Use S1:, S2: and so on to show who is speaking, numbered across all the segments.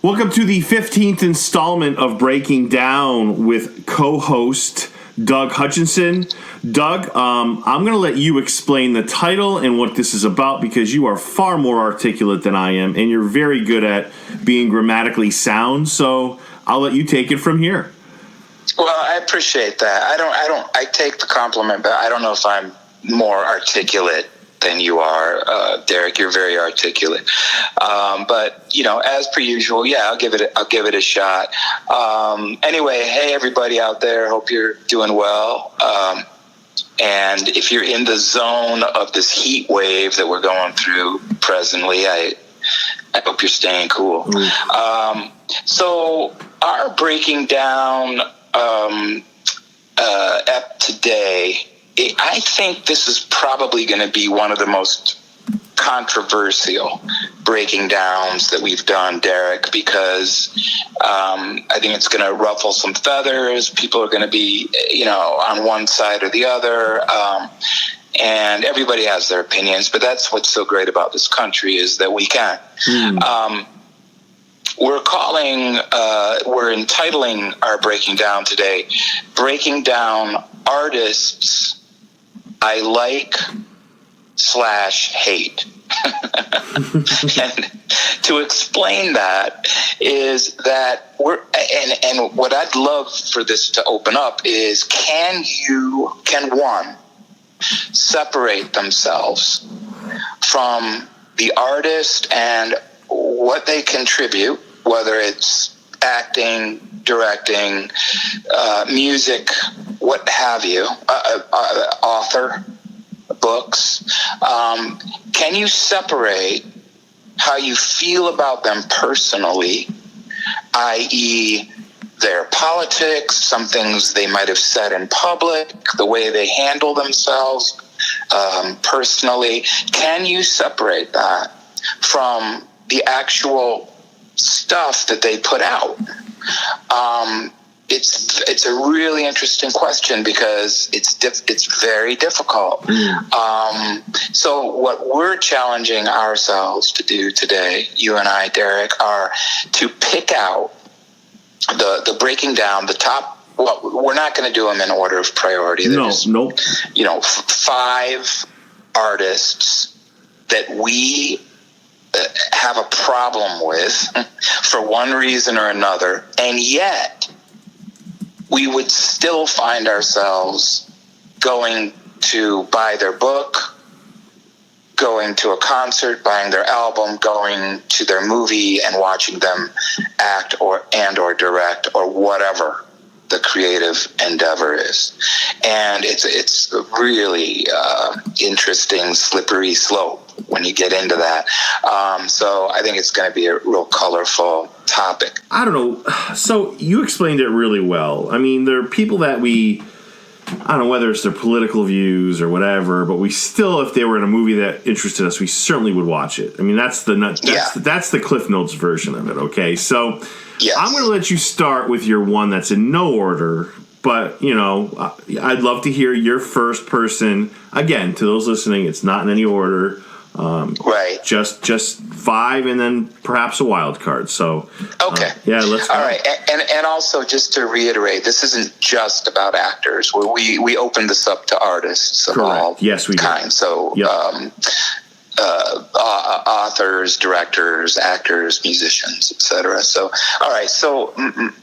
S1: Welcome to the 15th installment of Breaking Down with co-host Doug Hutchinson. Doug, I'm going to let you explain the title and what this is about because you are far more articulate than I am, and you're very good at being grammatically sound. So I'll let you take it from here.
S2: Well, I appreciate that. I take the compliment, but I don't know if I'm more articulate than you are, Derek. You're very articulate. But as per usual, I'll give it a shot. Anyway, hey everybody out there. Hope you're doing well. And if you're in the zone of this heat wave that we're going through presently, I hope you're staying cool. So our Breaking Down app today, I think this is probably going to be one of the most controversial breaking downs that we've done, Derek, because I think it's going to ruffle some feathers. People are going to be, on one side or the other, and everybody has their opinions. But that's what's so great about this country is that we can. We're entitling our Breaking Down today, Breaking Down Artists I Like / Hate. And to explain that is that and what I'd love for this to open up is can one separate themselves from the artist and what they contribute, whether it's acting, directing, music, what have you, author, books. Can you separate how you feel about them personally, i.e., their politics, some things they might have said in public, the way they handle themselves personally? Can you separate that from the actual stuff that they put out? It's a really interesting question because it's very difficult. So what we're challenging ourselves to do today, you and I, Derek, are to pick out the breaking down the top. Well, we're not going to do them in order of priority.
S1: Nope.
S2: 5 artists that we have a problem with for one reason or another, and yet we would still find ourselves going to buy their book, going to a concert, buying their album, going to their movie and watching them act or direct or whatever the creative endeavor is. And it's a really interesting slippery slope when you get into that. So I think it's going to be a real colorful topic.
S1: I don't know. So you explained it really well. I mean, there are people that I don't know whether it's their political views or whatever, but we still, if they were in a movie that interested us, we certainly would watch it. I mean, that's the Cliff Notes version of it, okay? So yes. I'm going to let you start with your one that's in no order, but, I'd love to hear your first person. Again, to those listening, it's not in any order.
S2: Right.
S1: Just 5 and then perhaps a wild card. So
S2: okay.
S1: Let's go.
S2: All right. And also just to reiterate, this isn't just about actors. We opened this up to artists of all kinds. So authors, directors, actors, musicians, etc. So all right. So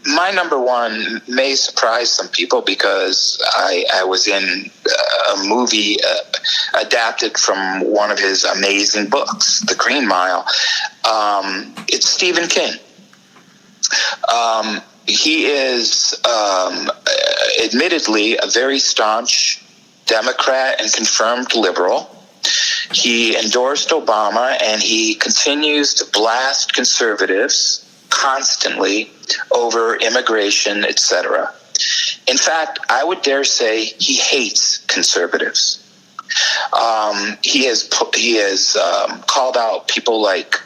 S2: my number one may surprise some people because I was in a movie adapted from one of his amazing books, The Green Mile. It's Stephen King. He is admittedly a very staunch Democrat and confirmed liberal. He endorsed Obama, and he continues to blast conservatives constantly over immigration, etc. In fact, I would dare say he hates conservatives. He has called out people like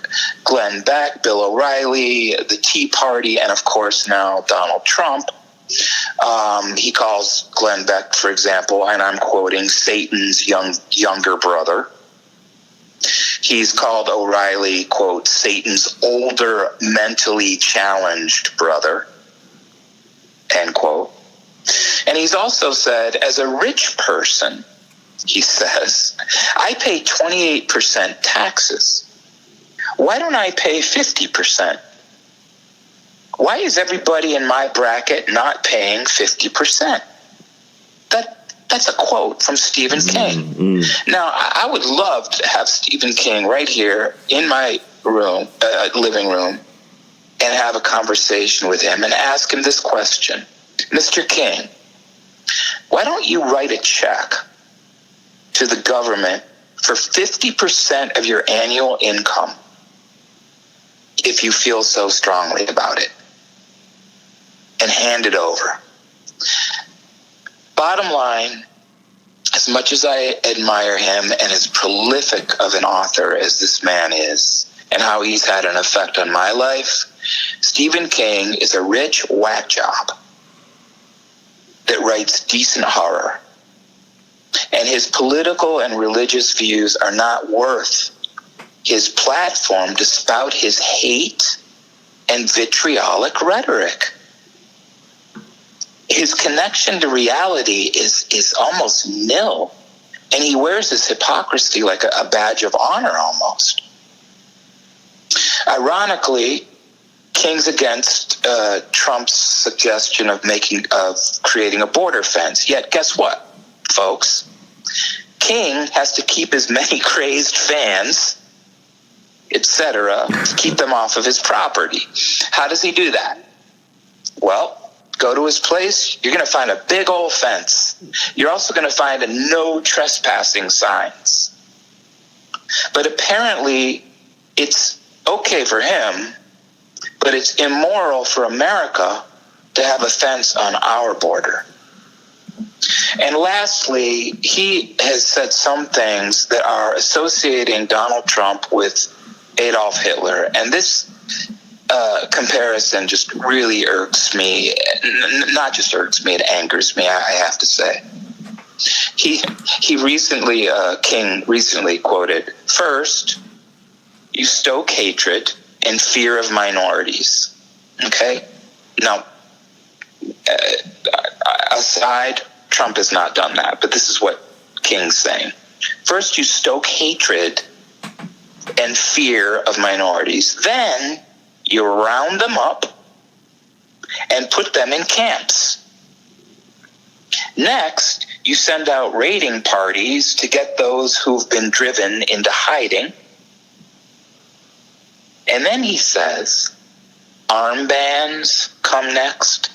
S2: Glenn Beck, Bill O'Reilly, the Tea Party, and of course now Donald Trump. He calls Glenn Beck, for example, and I'm quoting, Satan's younger brother. He's called O'Reilly, quote, Satan's older, mentally challenged brother, end quote. And he's also said, as a rich person, he says, I pay 28% taxes. Why don't I pay 50%? Why is everybody in my bracket not paying 50%? That's a quote from Stephen King.
S1: Mm-hmm.
S2: Now, I would love to have Stephen King right here in my room, living room, and have a conversation with him and ask him this question. Mr. King, why don't you write a check to the government for 50% of your annual income if you feel so strongly about it, and hand it over? Bottom line, as much as I admire him and as prolific of an author as this man is, and how he's had an effect on my life, Stephen King is a rich whack job that writes decent horror. And his political and religious views are not worth his platform to spout his hate and vitriolic rhetoric. His connection to reality is almost nil, and he wears his hypocrisy like a badge of honor almost. Ironically, King's against Trump's suggestion of creating a border fence. Yet, guess what, folks? King has to keep as many crazed fans, etc., to keep them off of his property. How does he do that? Well, go to his place, you're going to find a big old fence. You're also going to find no trespassing signs. But apparently, it's okay for him, but it's immoral for America to have a fence on our border. And lastly, he has said some things that are associating Donald Trump with Adolf Hitler. And this comparison just really irks me. Not just irks me, it angers me, I have to say. King recently quoted, "First, you stoke hatred and fear of minorities." Okay? Now, aside, Trump has not done that, but this is what King's saying. First, you stoke hatred and fear of minorities. Then you round them up and put them in camps. Next, you send out raiding parties to get those who've been driven into hiding. And then he says, armbands come next.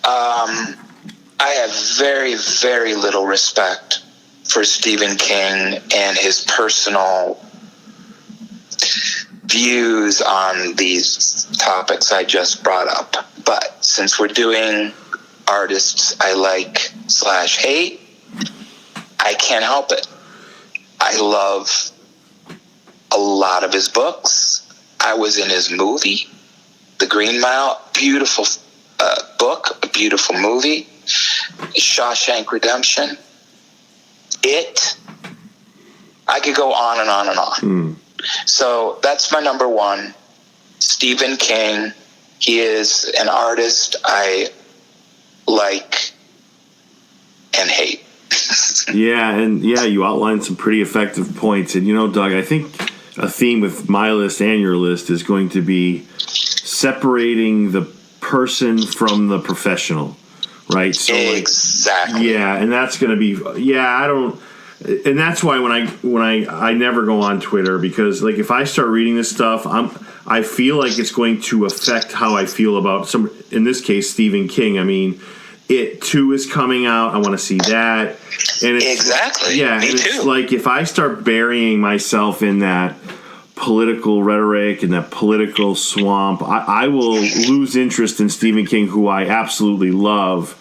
S2: I have very, very little respect for Stephen King and his personal views on these topics I just brought up. But since we're doing artists I like / hate, I can't help it. I love a lot of his books. I was in his movie, The Green Mile. Beautiful book, a beautiful movie. Shawshank Redemption. I could go on and on and on. So that's my number one, Stephen King. He is an artist I like and hate.
S1: You outlined some pretty effective points. And, Doug, I think a theme with my list and your list is going to be separating the person from the professional, right? So
S2: exactly.
S1: And that's going to be, and that's why when I never go on Twitter, because like if I start reading this stuff, I feel like it's going to affect how I feel about in this case, Stephen King. I mean, It 2 is coming out. I want to see that. And it's,
S2: exactly.
S1: Yeah,
S2: me
S1: and
S2: too.
S1: It's like if I start burying myself in that political rhetoric and that political swamp, I will lose interest in Stephen King, who I absolutely love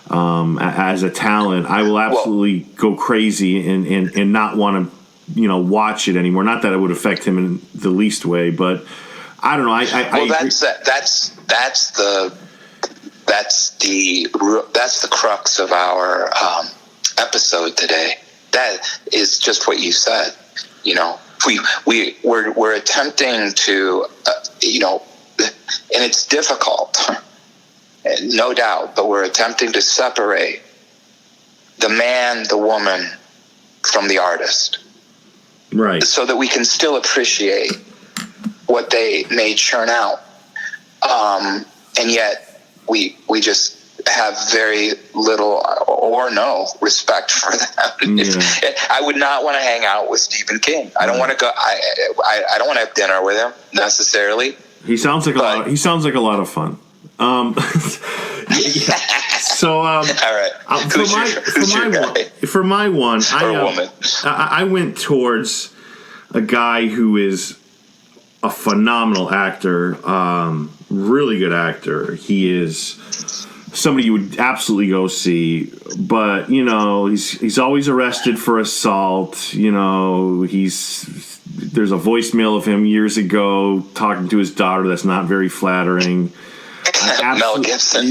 S1: as a talent. I will absolutely go crazy and not want to, watch it anymore. Not that it would affect him in the least way, but I don't know. That's the crux of our episode today.
S2: that is just what you said. You know, we're attempting to, you know, and it's difficult, no doubt, but we're attempting to separate the man, the woman from the artist.
S1: Right.
S2: So that we can still appreciate what they may churn out. And yet we just have very little or no respect for them. Yeah. I would not want to hang out with Stephen King. I don't want to go. I don't want to have dinner with him necessarily.
S1: He sounds like a lot of fun. So, all
S2: right.
S1: For my one, I went towards a guy who is a phenomenal actor, really good actor. He is somebody you would absolutely go see, but you know he's always arrested for assault. You know there's a voicemail of him years ago talking to his daughter that's not very flattering.
S2: Mel Gibson.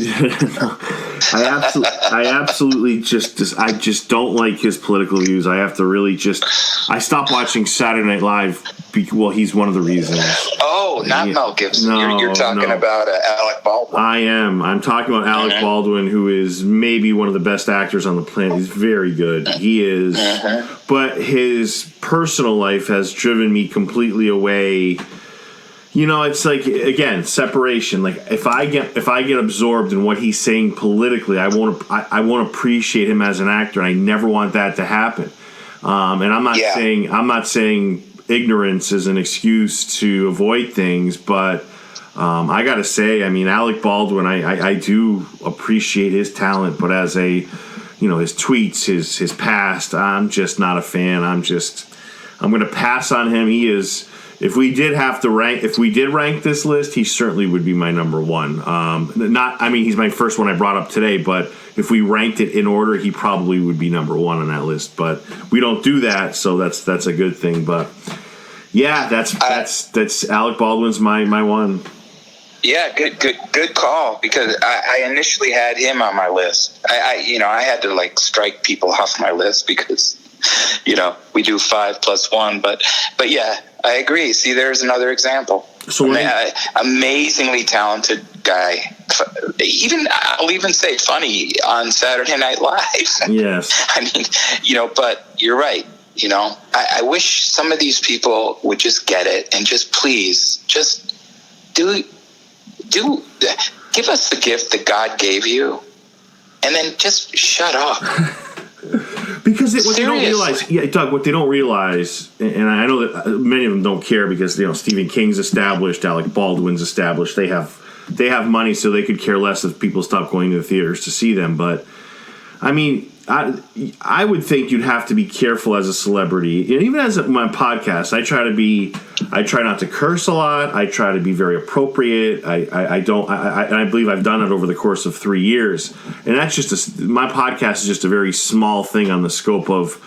S1: I absolutely just don't like his political views. I have to really I stopped watching Saturday Night Live. Well, he's one of the reasons.
S2: Oh, not Mel Gibson.
S1: No,
S2: you're talking about Alec Baldwin.
S1: I am. I'm talking about Alec Baldwin, who is maybe one of the best actors on the planet. He's very good. He is. But his personal life has driven me completely away. You know, it's like, again, separation. Like if I get absorbed in what he's saying politically, I won't appreciate him as an actor, and I never want that to happen. And I'm not saying ignorance is an excuse to avoid things, but I got to say, I mean, Alec Baldwin, I do appreciate his talent, but as his tweets, his past, I'm just not a fan. I'm going to pass on him. He is. If we did rank this list, he certainly would be my number one. He's my first one I brought up today, but if we ranked it in order, he probably would be number one on that list. But we don't do that, so that's a good thing. But yeah, that's Alec Baldwin's my one.
S2: Yeah, good call, because I initially had him on my list. I had to strike people off my list because we do 5 + 1, but yeah. I agree. See, there's another example. So amazingly talented guy. I'll even say funny on Saturday Night Live.
S1: Yes.
S2: I mean, but you're right. I wish some of these people would just get it and just do give us the gift that God gave you, and then just shut up.
S1: Because what they don't realize, Doug, what they don't realize, and I know that many of them don't care because Stephen King's established, Alec Baldwin's established. They have money, so they could care less if people stop going to the theaters to see them. But I mean, I would think you'd have to be careful as a celebrity, and even as my podcast, I try not to curse a lot. I try to be very appropriate. I believe I've done it over the course of 3 years, and that's just my podcast is just a very small thing on the scope of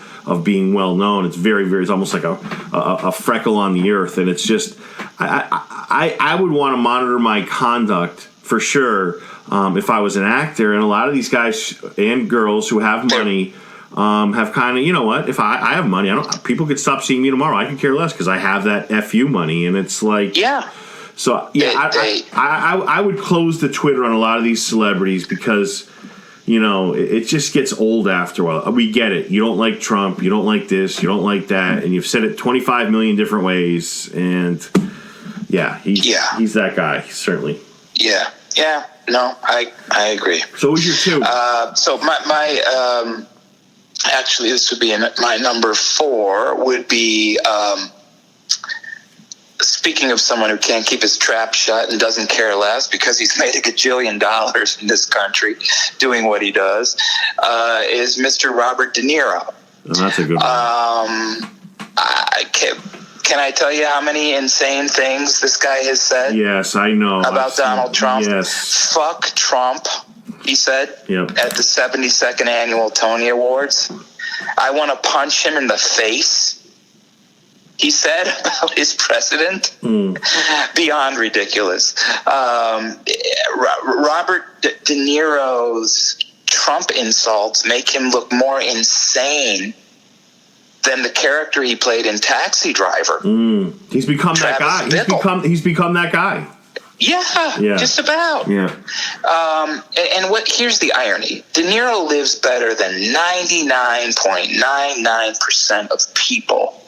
S1: being well known. It's very, very, it's almost like a freckle on the earth, and it's just I would want to monitor my conduct for sure. If I was an actor, and a lot of these guys and girls who have money have kind of, if I have money, people could stop seeing me tomorrow. I could care less because I have that FU money, and it's like,
S2: yeah.
S1: So yeah, I would close the Twitter on a lot of these celebrities because it just gets old after a while. We get it. You don't like Trump. You don't like this. You don't like that, and you've said it 25 million different ways. And yeah, he's that guy, certainly.
S2: Yeah. Yeah, no, I agree.
S1: So who's your 2?
S2: So my actually this would be my number 4 would be speaking of someone who can't keep his trap shut and doesn't care less because he's made $1 gajillion in this country doing what he does, is Mr. Robert De Niro.
S1: Oh, that's a good one.
S2: Can I tell you how many insane things this guy has said?
S1: Yes, I know.
S2: About Donald Trump?
S1: Yes.
S2: Fuck Trump, he said at the 72nd Annual Tony Awards. I want to punch him in the face, he said about his president. Beyond ridiculous. Robert De Niro's Trump insults make him look more insane than the character he played in Taxi Driver.
S1: He's become that guy. He's become that guy.
S2: Yeah, just about.
S1: Yeah.
S2: And here's the irony. De Niro lives better than 99.99% of people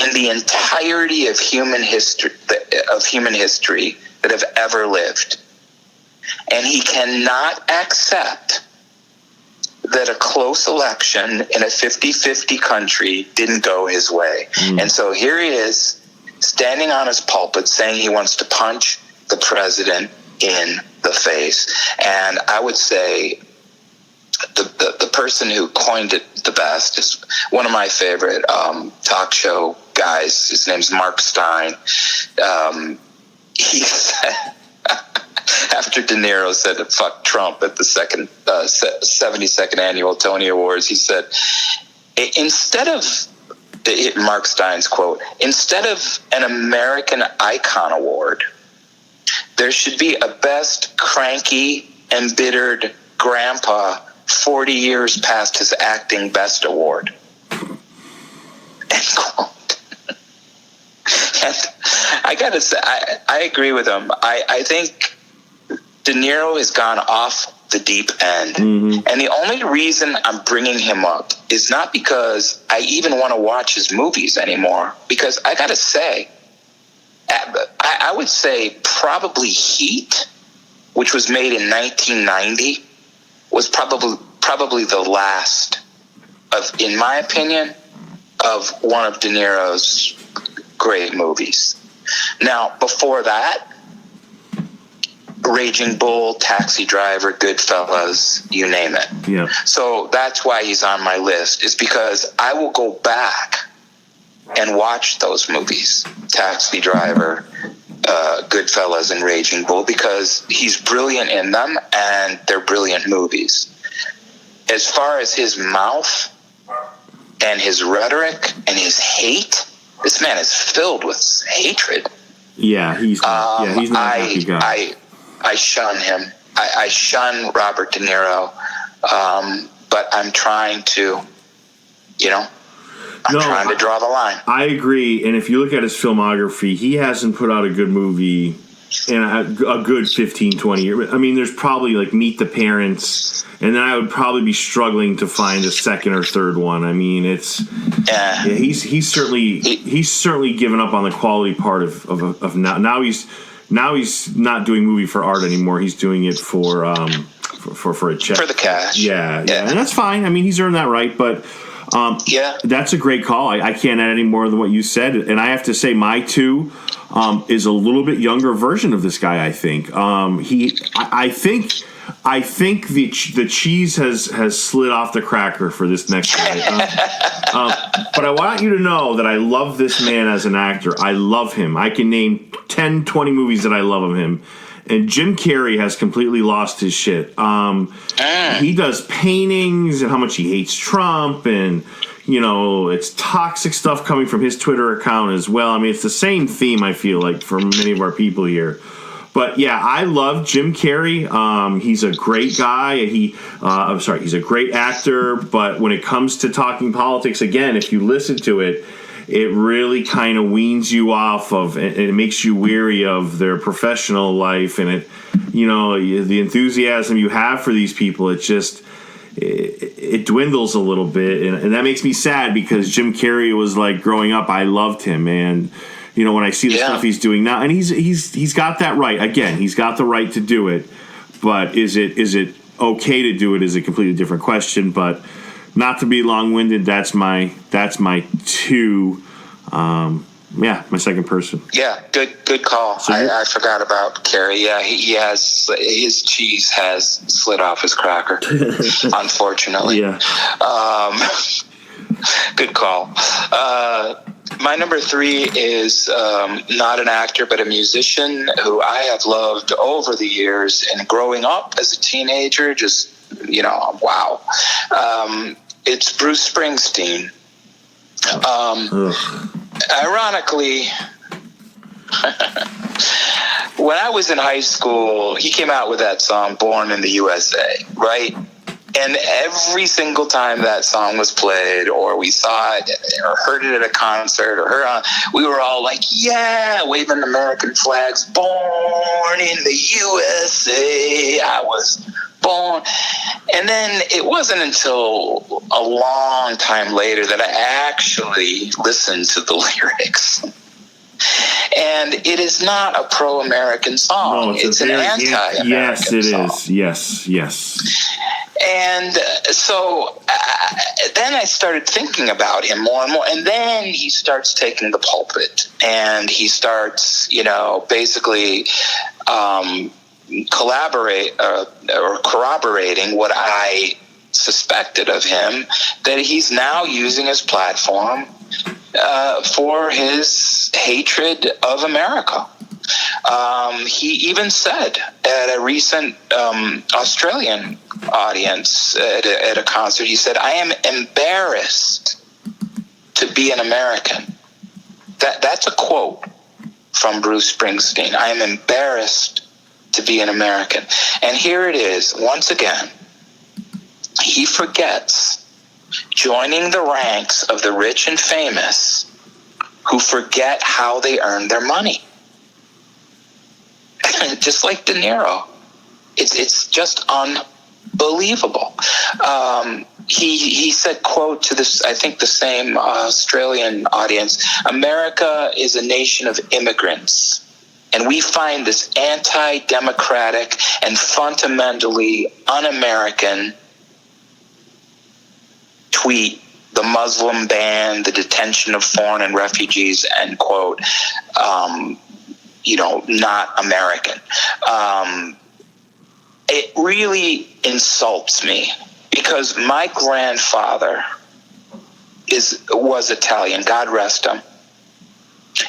S2: in the entirety of human history that have ever lived. And he cannot accept that a close election in a 50-50 country didn't go his way. And so here he is, standing on his pulpit saying he wants to punch the president in the face. And I would say the person who coined it the best is one of my favorite talk show guys. His name's Mark Stein. He said, after De Niro said fuck Trump at the 72nd annual Tony Awards, he said, instead of, Mark Stein's quote, instead of an American Icon Award, there should be a Best Cranky, Embittered Grandpa 40 years past his acting best award. End quote. And I gotta say, I agree with him. I think De Niro has gone off the deep end. And the only reason I'm bringing him up is not because I even want to watch his movies anymore, because I gotta say, I would say probably Heat, which was made in 1990, was probably the last of, in my opinion, of one of De Niro's great movies. Now, before that, Raging Bull, Taxi Driver, Goodfellas, you name it.
S1: Yeah.
S2: So that's why he's on my list, is because I will go back and watch those movies, Taxi Driver, Goodfellas, and Raging Bull, because he's brilliant in them and they're brilliant movies. As far as his mouth and his rhetoric and his hate, this man is filled with hatred.
S1: Yeah, he's not a happy guy.
S2: I shun him. I shun Robert De Niro, but I'm trying to, trying to draw the line.
S1: I agree, and if you look at his filmography, he hasn't put out a good movie in a good 15, 20 years. I mean, there's probably like Meet the Parents, and then I would probably be struggling to find a second or third one. I mean, he's certainly given up on the quality part of now he's not doing movie for art anymore. He's doing it for a check,
S2: for the cash.
S1: Yeah, and that's fine. I mean, he's earned that right, but that's a great call. I can't add any more than what you said, and I have to say my two is a little bit younger version of this guy. I think I think the cheese has slid off the cracker for this next guy. But I want you to know that I love this man as an actor. I love him. I can name 10, 20 movies that I love of him. And Jim Carrey has completely lost his shit. He does paintings and how much he hates Trump, and it's toxic stuff coming from his Twitter account as well. I mean, it's the same theme, I feel like, for many of our people here. But yeah, I love Jim Carrey. He's a great guy. He's a great actor. But when it comes to talking politics, again, if you listen to it, it really kind of weans you off of, and it makes you weary of their professional life, and the enthusiasm you have for these people, it dwindles a little bit, and that makes me sad, because Jim Carrey was like, growing up, I loved him, and when I see the stuff he's doing now, and he's got that right. Again, he's got the right to do it, but is it okay to do it is a completely different question. But not to be long-winded, that's my two. My second person. Yeah,
S2: good call. So I forgot about Carrey. Yeah, his cheese has slid off his cracker, unfortunately.
S1: Yeah.
S2: Good call. My number 3 is not an actor, but a musician who I have loved over the years, and growing up as a teenager, just, wow. It's Bruce Springsteen. Ironically, when I was in high school, he came out with that song "Born in the USA," right? And every single time that song was played, or we saw it, or heard it at a concert, we were all like, yeah, waving American flags. Born in the USA, I was born. And then it wasn't until a long time later that I actually listened to the lyrics. And it is not a pro-American song.
S1: No,
S2: it's an anti-American
S1: yes, it
S2: song.
S1: is. Yes.
S2: And so then I started thinking about him more and more. And then he starts taking the pulpit. And he starts, basically corroborating what I suspected of him, that he's now using his platform for his hatred of America. He even said at a recent Australian audience at a concert, he said, "I am embarrassed to be an American." That's a quote from Bruce Springsteen. "I am embarrassed to be an American." And here it is, once again, he forgets joining the ranks of the rich and famous who forget how they earn their money. Just like De Niro. It's just unbelievable. He said, quote, to this, I think the same Australian audience, "America is a nation of immigrants, and we find this anti-democratic and fundamentally un-American tweet, the Muslim ban, the detention of foreign and refugees," end quote, not American. It really insults me because my grandfather was Italian, God rest him.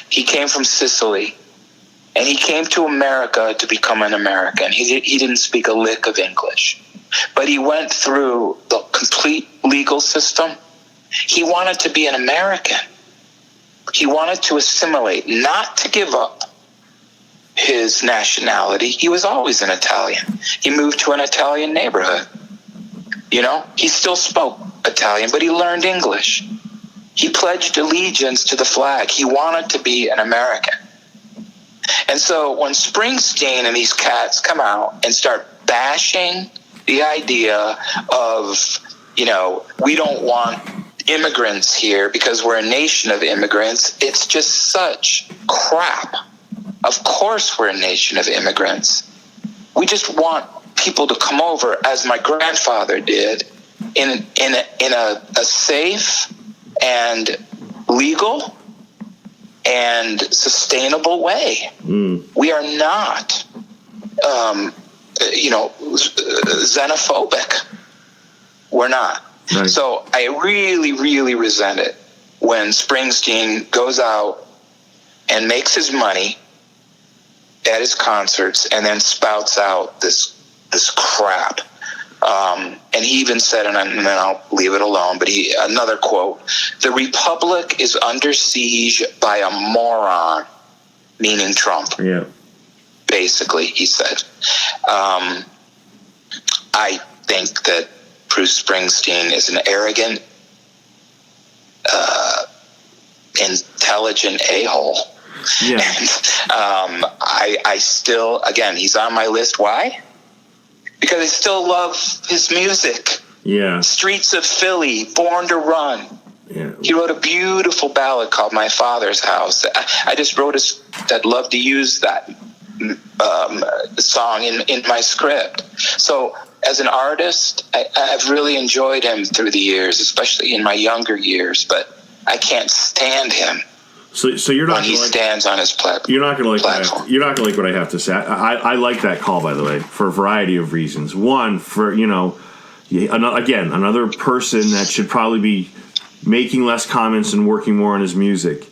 S2: He came from Sicily, and he came to America to become an American. He didn't speak a lick of English, but he went through the complete legal system. He wanted to be an American. He wanted to assimilate, not to give up his nationality. He was always an Italian. He moved to an Italian neighborhood. He still spoke Italian, but he learned English. He pledged allegiance to the flag. He wanted to be an American. And so when Springsteen and these cats come out and start bashing the idea of, we don't want immigrants here because we're a nation of immigrants, it's just such crap. Of course we're a nation of immigrants. We just want people to come over, as my grandfather did, in a safe and legal and sustainable way. We are not, xenophobic. We're not. Right. So I really, really resent it when Springsteen goes out and makes his money at his concerts and then spouts out this crap. And he even said, and then I'll leave it alone, but another quote, "The Republic is under siege by a moron," meaning Trump.
S1: Yeah.
S2: Basically, he said. I think that Bruce Springsteen is an arrogant, intelligent a-hole.
S1: Yeah.
S2: And I still, again, he's on my list. Why? Because I still love his music.
S1: Yeah.
S2: Streets of Philly, Born to Run.
S1: Yeah.
S2: He wrote a beautiful ballad called My Father's House. I just wrote I'd love to use that song in my script. So as an artist, I've really enjoyed him through the years, especially in my younger years, but I can't stand him.
S1: So you're not
S2: when he stands on his platform.
S1: You're not going to like platform. You're not going to like what I have to say. I like that call, by the way, for a variety of reasons. One, for another person that should probably be making less comments and working more on his music.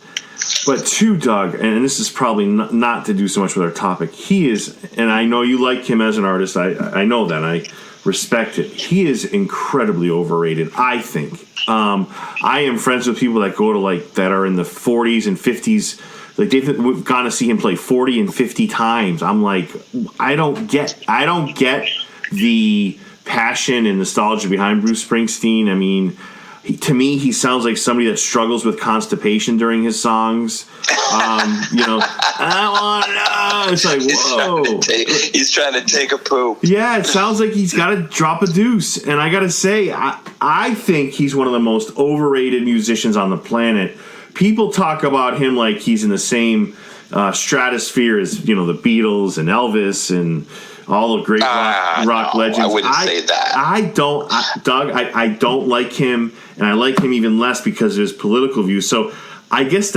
S1: But two, Doug, and this is probably not to do so much with our topic. He is, and I know you like him as an artist. I know that. I respect it. He is incredibly overrated, I think. I am friends with people that go to that are in the 40s and 50s. We've gone to see him play 40 and 50 times. I'm like, I don't get the passion and nostalgia behind Bruce Springsteen. I mean, to me, he sounds like somebody that struggles with constipation during his songs. I want to. It's like, whoa.
S2: He's trying to take a poop.
S1: Yeah, it sounds like he's got to drop a deuce. And I got to say, I think he's one of the most overrated musicians on the planet. People talk about him like he's in the same stratosphere as, the Beatles and Elvis and all the great rock legends.
S2: I wouldn't say that.
S1: Doug, I don't like him, and I like him even less because of his political views. So I guess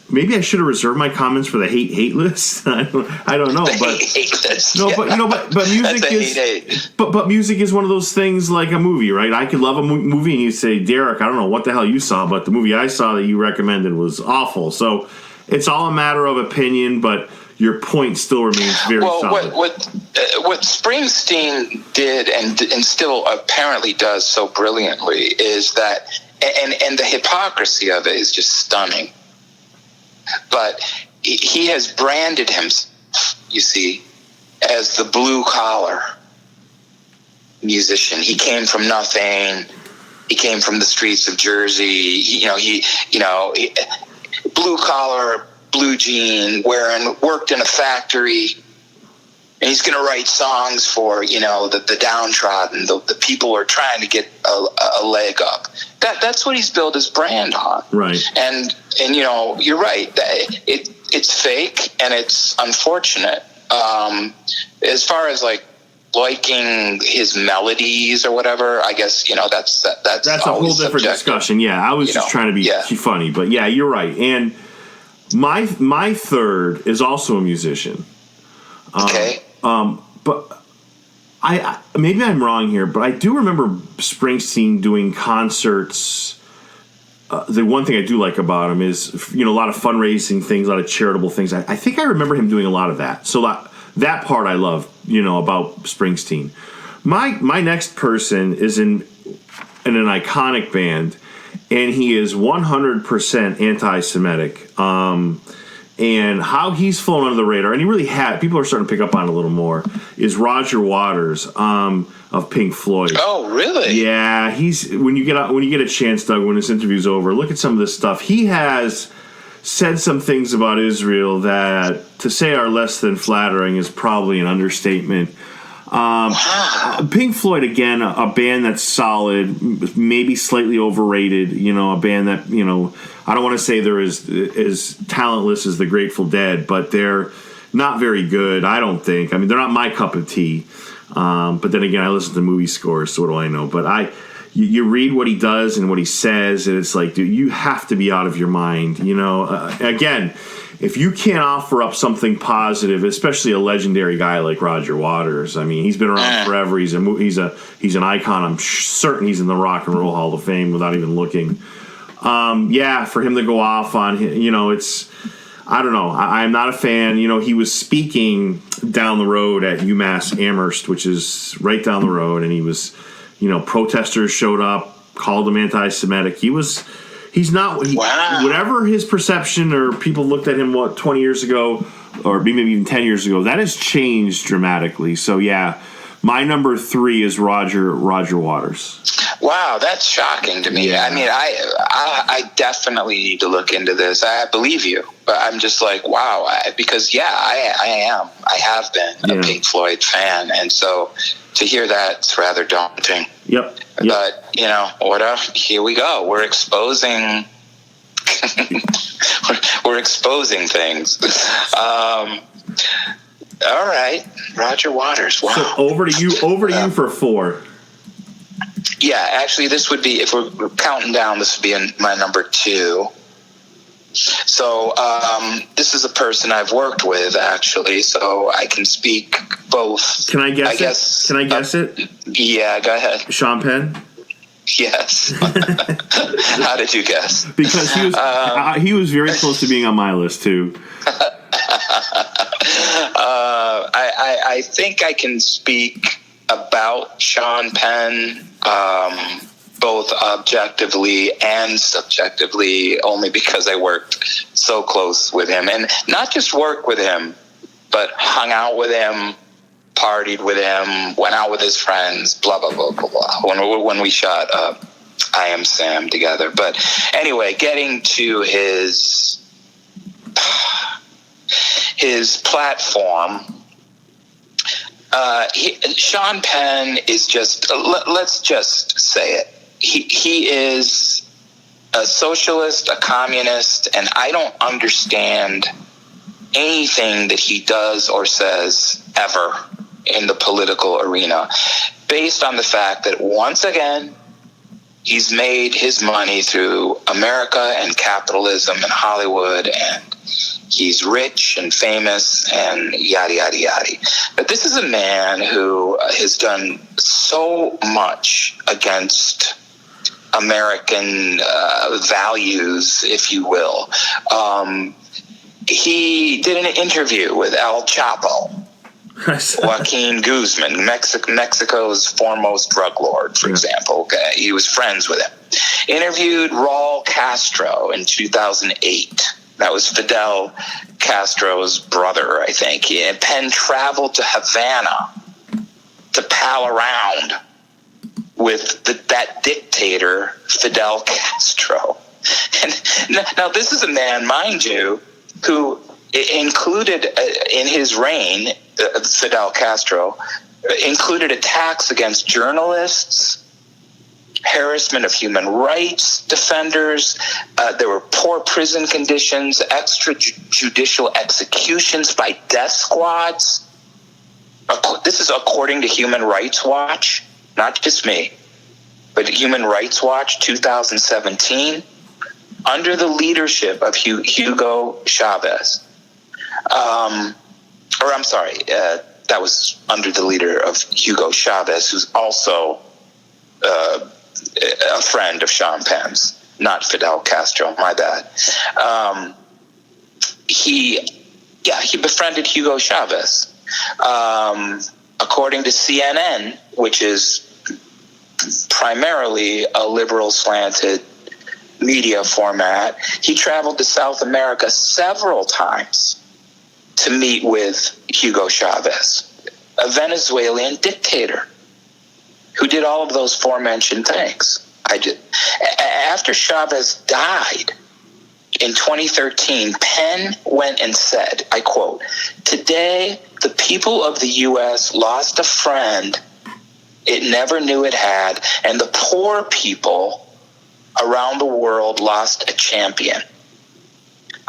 S1: maybe I should have reserved my comments for the hate list. I don't know, but
S2: hate list.
S1: No, but music is but music is one of those things like a movie, right? I could love a movie, and you say, Derek, I don't know what the hell you saw, but the movie I saw that you recommended was awful. So it's all a matter of opinion, but your point still remains very solid.
S2: What Springsteen did and still apparently does so brilliantly is that, and the hypocrisy of it is just stunning. But he has branded himself, you see, as the blue collar musician. He came from nothing. He came from the streets of Jersey. Blue collar, blue jean, worked in a factory, and he's going to write songs for the downtrodden, the people who are trying to get a leg up. That's what he's built his brand on.
S1: Right.
S2: And you're right. It's fake and it's unfortunate. As far as liking his melodies or whatever, I guess that's
S1: a whole different
S2: subjective
S1: discussion. Yeah, I was just trying to be funny, but yeah, you're right. And my third is also a musician.
S2: Okay.
S1: But I maybe I'm wrong here, but I do remember Springsteen doing concerts. The one thing I do like about him is, a lot of fundraising things, a lot of charitable things. I think I remember him doing a lot of that. So that part I love, about Springsteen. My next person is in an iconic band, and he is 100% anti-Semitic. And how he's flown under the radar, and he really people are starting to pick up on it a little more, is Roger Waters of Pink Floyd.
S2: Oh, really?
S1: Yeah, when you get a chance, Doug, when this interview's over, look at some of this stuff. He has said some things about Israel that, to say, are less than flattering is probably an understatement. Pink Floyd, again, a band that's solid, maybe slightly overrated, a band that, I don't want to say they're as talentless as the Grateful Dead, but they're not very good, I don't think. I mean, they're not my cup of tea. But then again, I listen to movie scores, so what do I know? But you read what he does and what he says, and it's like, dude, you have to be out of your mind. Again, if you can't offer up something positive, especially a legendary guy like Roger Waters, I mean, he's been around forever. He's an icon. I'm certain he's in the Rock and Roll Hall of Fame without even looking. For him to go off on, it's, I don't know. I'm not a fan. He was speaking down the road at UMass Amherst, which is right down the road, and he was, protesters showed up, called him anti-Semitic. He's not. Whatever his perception, or people looked at him 20 years ago, or maybe even 10 years ago, that has changed dramatically. So yeah, my number 3 is Roger Waters. Wow, that's shocking to me. Yeah. I mean, I definitely need to look into this. I believe you, but I'm just like, wow, because I am. I have been a Pink Floyd fan, and so to hear that's rather daunting. Yep. But here we go. We're exposing. we're exposing things. All right, Roger Waters. Wow. So over to you for 4. Yeah, actually, this would be, if we're counting down, this would be my number 2. So this is a person I've worked with, actually, so I can speak both. Can I guess it? Yeah, go ahead. Sean Penn? Yes. How did you guess? Because he was very close to being on my list, too. I think I can speak about Sean Penn, both objectively and subjectively, only because I worked so close with him, and not just worked with him, but hung out with him,
S2: partied with him, went out with his friends, blah, blah, blah, blah, blah, when we shot I Am Sam together. But anyway, getting to his platform, Sean Penn is just, let's just say it, he is a socialist, a communist, and I don't understand anything that he does or says ever in the political arena, based on the fact that, once again, he's made his money through America and capitalism and Hollywood, and he's rich and famous and yada, yada, yada. But this is a man who has done so much against American values, if you will. He did an interview with El Chapo, Joaquin Guzman, Mexico's foremost drug lord, for example. Okay, he was friends with him. Interviewed Raul Castro in 2008. That was Fidel Castro's brother, I think. Penn traveled to Havana to pal around with that dictator, Fidel Castro. And now this is a man, mind you, who included in his reign, Fidel Castro, included attacks against journalists, harassment of human rights defenders. There were poor prison conditions, extrajudicial executions by death squads. This is according to Human Rights Watch, not just me, but Human Rights Watch 2017, under the leadership of Hugo Chavez. That was under the leader of Hugo Chavez, who's also a friend of Sean Penn's, not Fidel Castro, my bad. He befriended Hugo Chavez. According to CNN, which is primarily a liberal slanted media format, he traveled to South America several times to meet with Hugo Chavez, a Venezuelan dictator who did all of those aforementioned things. After Chavez died in 2013, Penn went and said, I quote, "Today, the people of the U.S. lost a friend it never knew it had, and the poor people around the world lost a champion.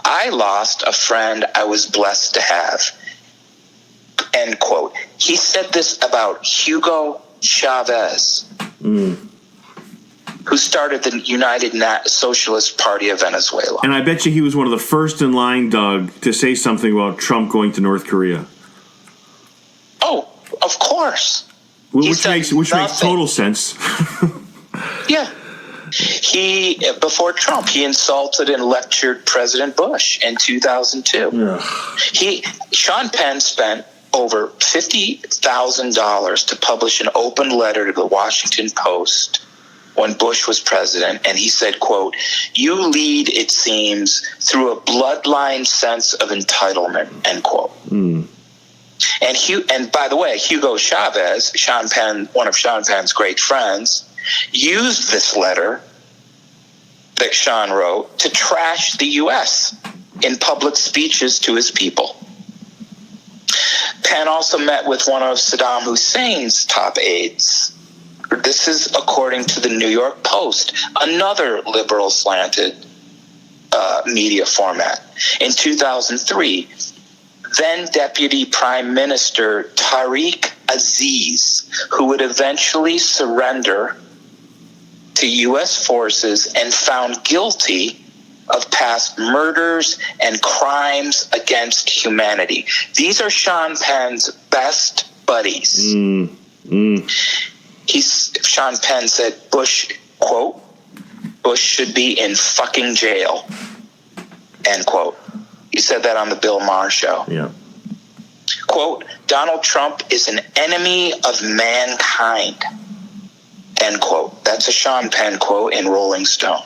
S2: I lost a friend I was blessed to have." End quote. He said this about Hugo Chavez, who started the United Socialist Party of Venezuela.
S1: And I bet you he was one of the first in line, Doug, to say something about Trump going to North Korea.
S2: Oh, of course.
S1: Which makes total sense.
S2: Yeah. Before Trump, he insulted and lectured President Bush in 2002. Sean Penn spent over $50,000 to publish an open letter to the Washington Post when Bush was president, and he said, quote, "You lead, it seems, through a bloodline sense of entitlement," end quote. And by the way, Hugo Chavez, Sean Penn, one of Sean Penn's great friends, used this letter that Sean wrote to trash the U.S. in public speeches to his people. Penn also met with one of Saddam Hussein's top aides. This is according to the New York Post, another liberal slanted media format. In 2003, then Deputy Prime Minister Tariq Aziz, who would eventually surrender to U.S. forces and found guilty of past murders and crimes against humanity. These are Sean Penn's best buddies. Sean Penn said Bush, quote, "Bush should be in fucking jail," end quote. He said that on the Bill Maher show.
S1: Yeah.
S2: Quote, "Donald Trump is an enemy of mankind," end quote. That's a Sean Penn quote in Rolling Stone.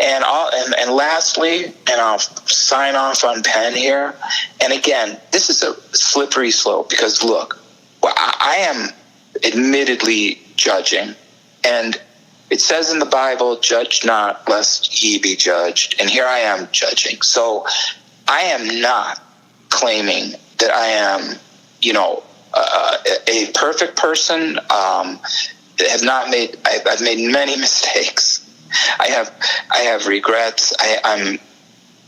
S2: And lastly, and I'll sign off on Penn here. And again, this is a slippery slope because look, I am admittedly judging, and it says in the Bible, "Judge not, lest ye be judged." And here I am judging. So I am not claiming that I am, a perfect person. I've made many mistakes. I have regrets. I'm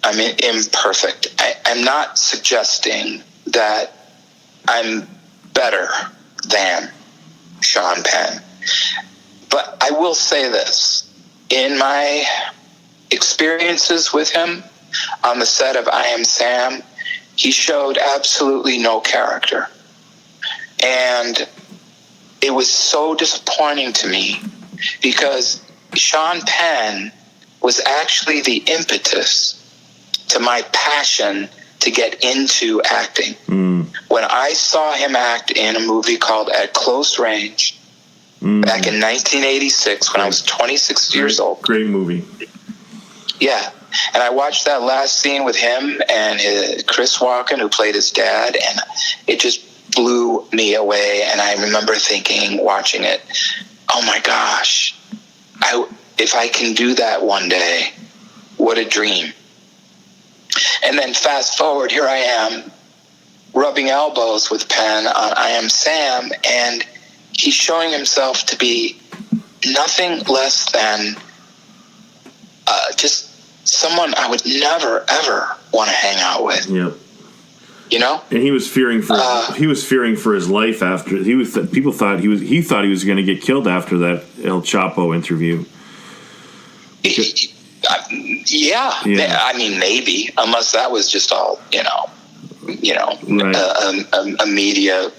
S2: imperfect. I'm not suggesting that I'm better than Sean Penn. But I will say this. In my experiences with him on the set of I Am Sam, he showed absolutely no character. And it was so disappointing to me because Sean Penn was actually the impetus to my passion to get into acting. When I saw him act in a movie called At Close Range back in 1986 when I was 26 years old.
S1: Great movie.
S2: Yeah. And I watched that last scene with him and Chris Walken, who played his dad, and it just blew me away. And I remember thinking, watching it, oh my gosh, if I can do that one day, what a dream. And then fast forward, here I am rubbing elbows with Penn on I Am Sam, and he's showing himself to be nothing less than just someone I would never, ever want to hang out with.
S1: Yep.
S2: And
S1: he was fearing for his life after people thought he thought he was going to get killed after that El Chapo interview.
S2: Yeah. I mean, maybe, unless that was just all, right. a media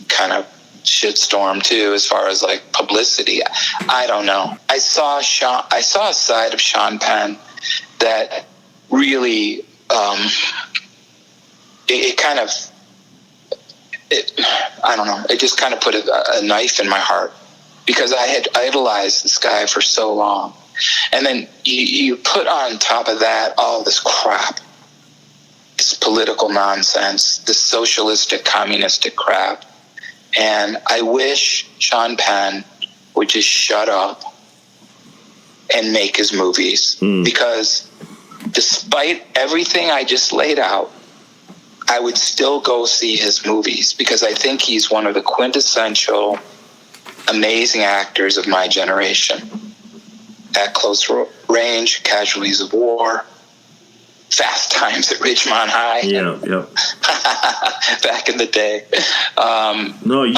S2: kind of shitstorm too, as far as like publicity. I don't know. I saw a side of Sean Penn that really, I don't know. It just kind of put a knife in my heart because I had idolized this guy for so long. And then you put on top of that all this crap, this political nonsense, this socialistic, communistic crap. And I wish Sean Penn would just shut up and make his movies. Because despite everything I just laid out, I would still go see his movies because I think he's one of the quintessential amazing actors of my generation. At Close Range, Casualties of War, Fast Times at Ridgemont High.
S1: Yeah.
S2: Back in the day. A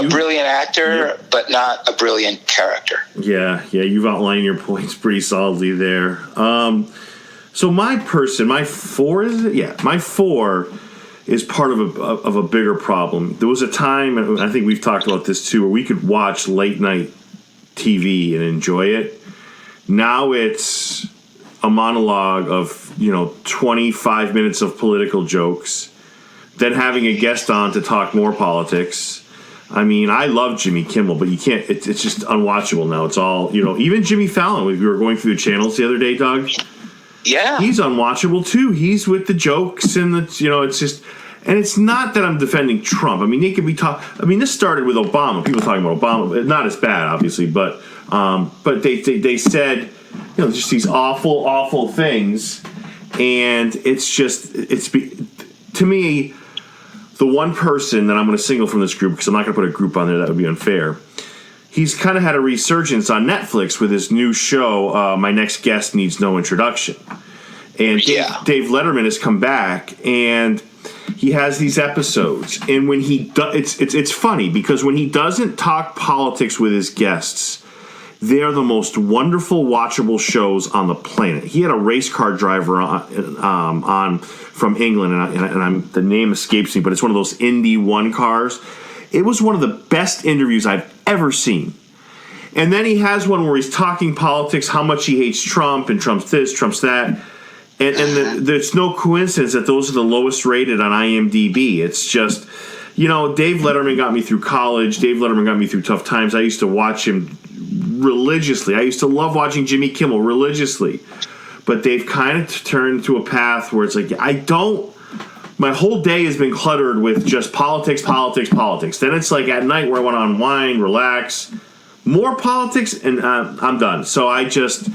S2: brilliant actor, but not a brilliant character.
S1: Yeah, you've outlined your points pretty solidly there. So my four is part of a bigger problem. There was a time, and I think we've talked about this too, where we could watch late night TV and enjoy it. Now it's a monologue of 25 minutes of political jokes, then having a guest on to talk more politics. I mean, I love Jimmy Kimmel, but you can't. It's just unwatchable now. It's all Even Jimmy Fallon. We were going through the channels the other day, Doug.
S2: Yeah,
S1: he's unwatchable too. He's with the jokes and it's just. And it's not that I'm defending Trump. I mean, they could be this started with Obama. People talking about Obama. Not as bad, obviously, but they said, just these awful things, and to me, the one person that I'm going to single from this group, because I'm not going to put a group on there, that would be unfair. He's kind of had a resurgence on Netflix with his new show, My Next Guest Needs No Introduction, and Dave Letterman has come back and. He has these episodes, and when he it's funny because when he doesn't talk politics with his guests, they're the most wonderful, watchable shows on the planet. He had a race car driver on from England, and the name escapes me, but it's one of those Indy 1 cars. It was one of the best interviews I've ever seen. And then he has one where he's talking politics, how much he hates Trump, and Trump's this, Trump's that. And there's no coincidence that those are the lowest rated on IMDb. It's just, Dave Letterman got me through college. Dave Letterman got me through tough times. I used to watch him religiously. I used to love watching Jimmy Kimmel religiously. but they've kind of turned to a path where it's like, my whole day has been cluttered with just politics. Then it's like at night where I want to unwind, relax, more politics, and I'm done. So I just,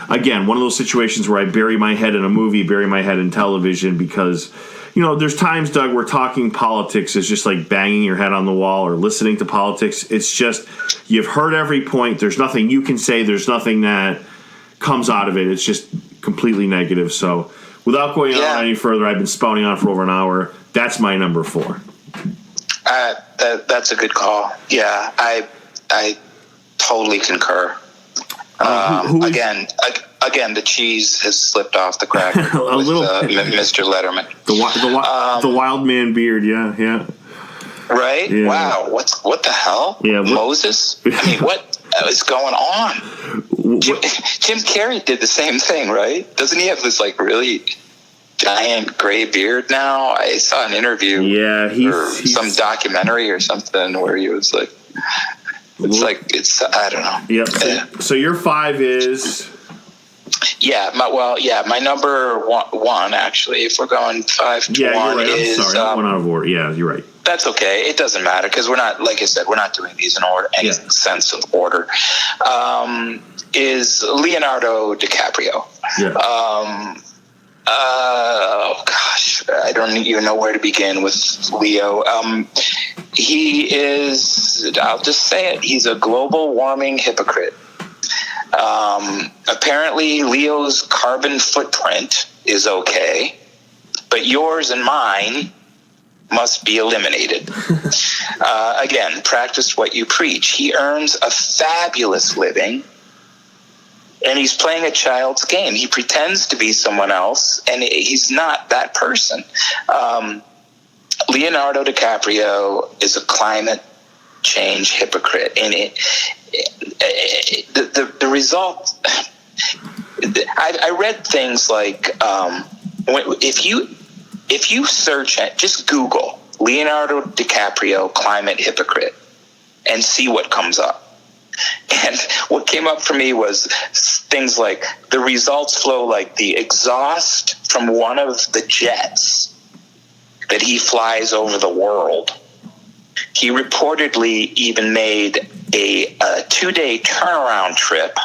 S1: again, one of those situations where I bury my head in a movie, bury my head in television, because, there's times, Doug, where talking politics is just like banging your head on the wall, or listening to politics. It's just, you've heard every point. There's nothing you can say. There's nothing that comes out of it. It's just completely negative. So without going on any further, I've been spouting on for over an hour. That's my number 4.
S2: That's a good call. Yeah, I totally concur. Again, the cheese has slipped off the cracker
S1: a
S2: with
S1: little,
S2: Mr. Letterman.
S1: The wild man beard, yeah.
S2: Right?
S1: Yeah.
S2: Wow. What the hell?
S1: Yeah,
S2: Moses? I mean, what is going on? Jim Carrey did the same thing, right? Doesn't he have this like really giant gray beard now? I saw an interview, or some documentary or something where he was like, I don't know.
S1: Yep. So your 5 is.
S2: My number one, actually, if we're going 5 to 1,
S1: you're right.
S2: is...
S1: I'm sorry, I went out of order. Yeah, you're right.
S2: That's okay. It doesn't matter, because we're not, like I said, we're not doing these in any sense of order. Is Leonardo DiCaprio.
S1: Yeah.
S2: Oh, gosh. I don't even know where to begin with Leo. He is, I'll just say it, he's a global warming hypocrite. Apparently, Leo's carbon footprint is okay, but yours and mine must be eliminated. Again, practice what you preach. He earns a fabulous living, and he's playing a child's game. He pretends to be someone else, and he's not that person. Leonardo DiCaprio is a climate change hypocrite, and the result. I read things like if you search it, just Google Leonardo DiCaprio climate hypocrite and see what comes up. And what came up for me was things like the results flow like the exhaust from one of the jets that he flies over the world. He reportedly even made a 2-day turnaround trip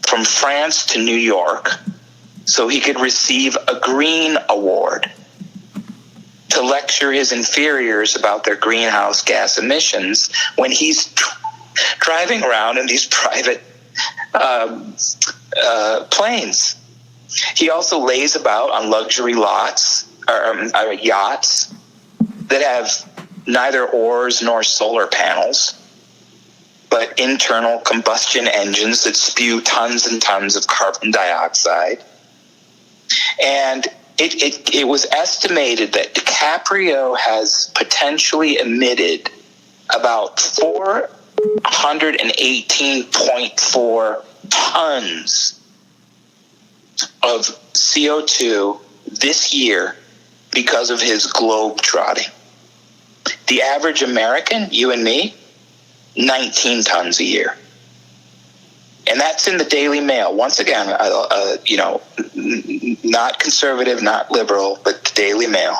S2: from France to New York so he could receive a Green Award to lecture his inferiors about their greenhouse gas emissions when he's driving around in these private planes. He also lays about on luxury yachts that have neither oars nor solar panels, but internal combustion engines that spew tons and tons of carbon dioxide. And it was estimated that DiCaprio has potentially emitted about 418.4 tons of CO2 this year because of his globe trotting. The average American, you and me, 19 tons a year. And that's in the Daily Mail. Once again, not conservative, not liberal, but the Daily Mail.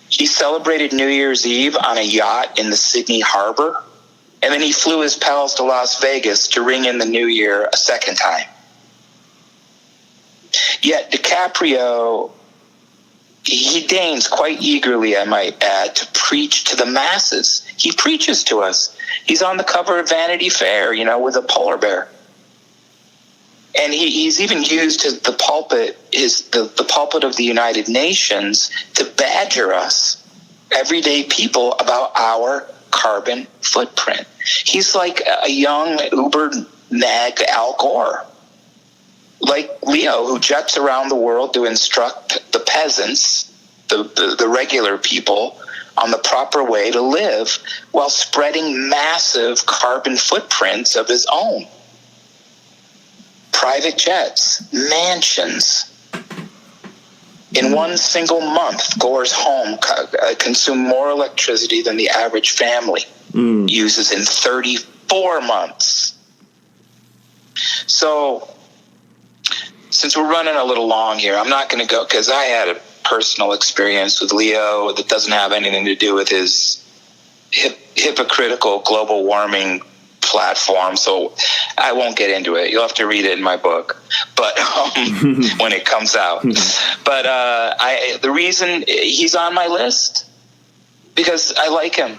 S2: He celebrated New Year's Eve on a yacht in the Sydney Harbor, and then he flew his pals to Las Vegas to ring in the new year a second time. Yet DiCaprio, he deigns quite eagerly, I might add, to preach to the masses. He preaches to us. He's on the cover of Vanity Fair, with a polar bear. And he's even used the pulpit, the pulpit of the United Nations, to badger us, everyday people, about our carbon footprint. He's like a young Uber nag Al Gore. Like Leo, who jets around the world to instruct the peasants, the regular people, on the proper way to live while spreading massive carbon footprints of his own. Private jets, mansions. In one single month, Gore's home consumed more electricity than the average family uses in 34 months. So since we're running a little long here, I'm not going to go because I had a personal experience with Leo that doesn't have anything to do with his hypocritical global warming platform, so I won't get into it. You'll have to read it in my book, but when it comes out. But the reason he's on my list because I like him.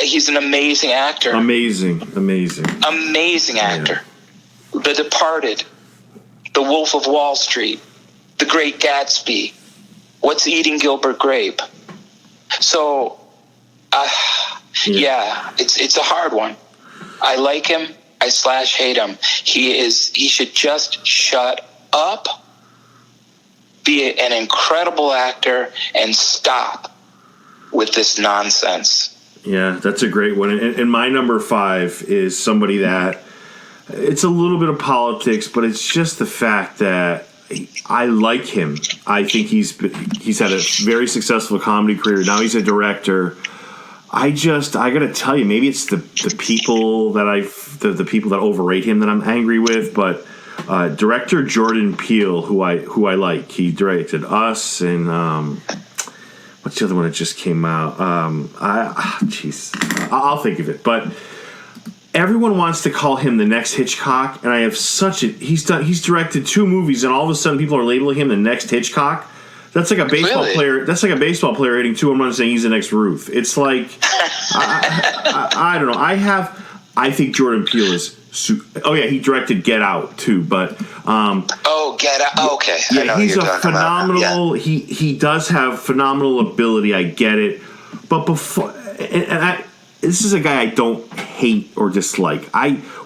S2: He's an amazing actor. Amazing actor. Yeah. The Departed, The Wolf of Wall Street, The Great Gatsby, What's Eating Gilbert Grape. So, it's a hard one. I like him. I /hate him. He should just shut up, be an incredible actor, and stop with this nonsense.
S1: Yeah, that's a great one. And my number 5 is somebody that it's a little bit of politics, but it's just the fact that I like him. I think he's had a very successful comedy career. Now he's a director. I got to tell you, maybe it's the people that the people that overrate him that I'm angry with, but director Jordan Peele, who I like. He directed Us and what's the other one that just came out? I'll think of it. But everyone wants to call him the next Hitchcock, and I have he's directed 2 movies, and all of a sudden people are labeling him the next Hitchcock. That's like a baseball player. That's like a baseball player hitting 2 home runs saying he's the next Ruth. It's like I don't know. I think Jordan Peele is. Oh yeah, he directed Get Out too. But
S2: Get Out. Okay,
S1: yeah, he's a phenomenal. Yeah. He does have phenomenal ability. I get it, but before this is a guy I don't hate or dislike.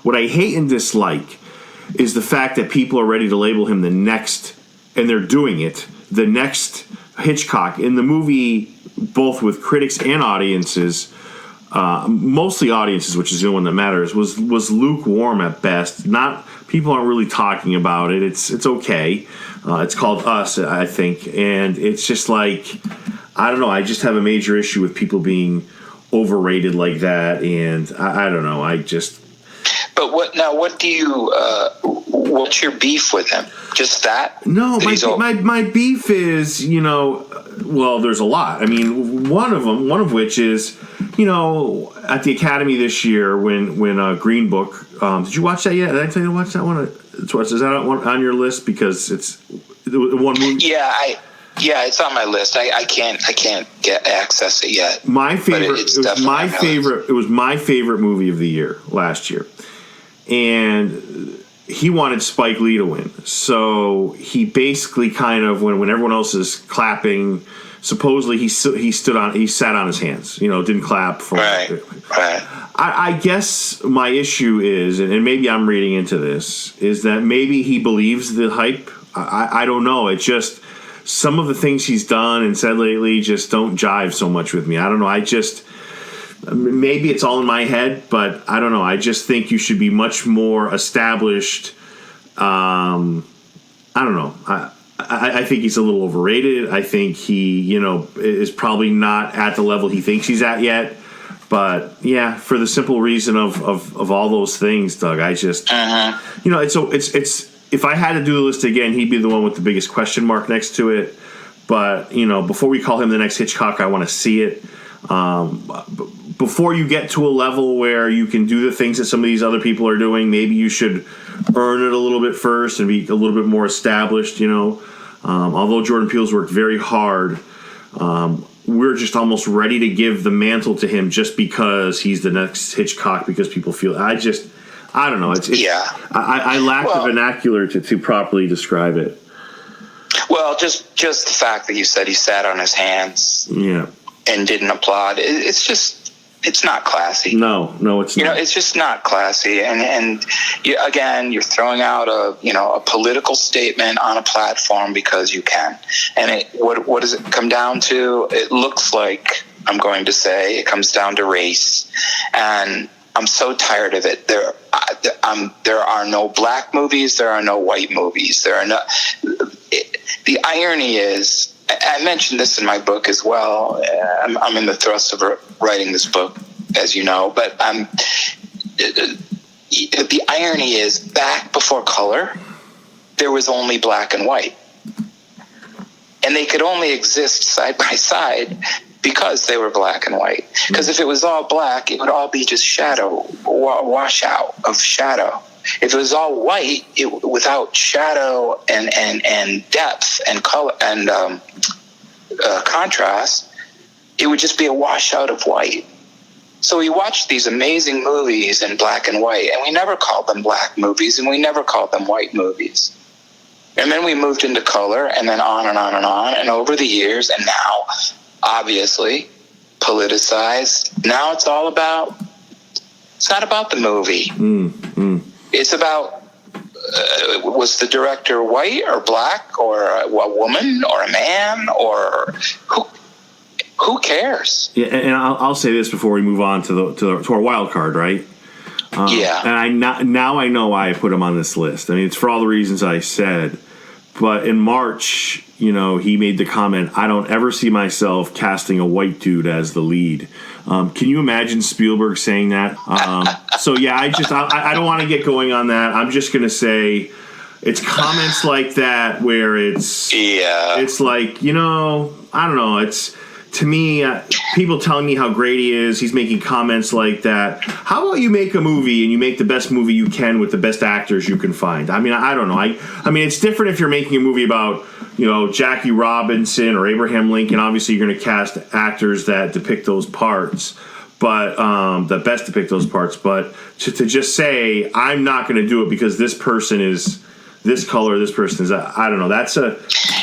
S1: What I hate and dislike is the fact that people are ready to label him the next, and they're doing it. The next Hitchcock in the movie, both with critics and audiences, mostly audiences, which is the only one that matters, was lukewarm at best. People aren't really talking about it. It's okay. It's called Us, I think, and it's just like I don't know. I just have a major issue with people being overrated like that, and I don't know.
S2: But what do you? What's your beef with him? Just that?
S1: No, my beef is, well, there's a lot. I mean, one of which is, at the Academy this year when Green Book. Did you watch that yet? Did I tell you to watch that one? Is that on your list because it's one movie?
S2: Yeah, it's on my list. I can't get access it yet.
S1: My favorite. It was my favorite movie of the year last year, and he wanted Spike Lee to win. So he basically kind of when everyone else is clapping, supposedly he sat on his hands. Didn't clap for.
S2: Right.
S1: I guess my issue is, and maybe I'm reading into this, is that maybe he believes the hype. I don't know. It just. Some of the things he's done and said lately just don't jive so much with me. I don't know. Maybe it's all in my head, but I don't know. I just think you should be much more established. I don't know. I think he's a little overrated. I think he, is probably not at the level he thinks he's at yet. But yeah, for the simple reason of all those things, Doug, I just, it's. If I had to do the list again, he'd be the one with the biggest question mark next to it. But, before we call him the next Hitchcock, I want to see it. Before you get to a level where you can do the things that some of these other people are doing, maybe you should earn it a little bit first and be a little bit more established, Although Jordan Peele's worked very hard, we're just almost ready to give the mantle to him just because he's the next Hitchcock because people feel... I don't know. I lack the vernacular to properly describe it.
S2: Well, just the fact that you said he sat on his hands, and didn't applaud. It's not classy. No, it's not. It's just not classy. And you're throwing out a political statement on a platform because you can. And what does it come down to? It looks like I'm going to say it comes down to race and. I'm so tired of it. There are no black movies. There are no white movies. The irony is, I mentioned this in my book as well. I'm in the thrust of writing this book, as you know. But the irony is, back before color, there was only black and white. And they could only exist side by side because they were black and white. Because if it was all black, it would all be just shadow, washout of shadow. If it was all white, without shadow and depth and color and contrast, it would just be a washout of white. So we watched these amazing movies in black and white, and we never called them black movies, and we never called them white movies. And then we moved into color, and then on and on and on, and over the years, and now, obviously, politicized. Now it's not about the movie. It's about, was the director white or black or a woman or a man or who cares?
S1: Yeah, and I'll say this before we move on to our wild card, right?
S2: Yeah.
S1: And now I know why I put him on this list. I mean, it's for all the reasons I said. But in March, he made the comment, I don't ever see myself casting a white dude as the lead. Can you imagine Spielberg saying that? So, yeah, I don't want to get going on that. I'm just going to say it's comments like that where it's like, I don't know. It's, to me, people telling me how great he is, he's making comments like that. How about you make a movie and you make the best movie you can with the best actors you can find? I mean, I don't know. I mean, it's different if you're making a movie about, Jackie Robinson or Abraham Lincoln. Obviously, you're going to cast actors that depict those parts, but that best depict those parts. But to just say, I'm not going to do it because this person is this color, this person is, I don't know. That's an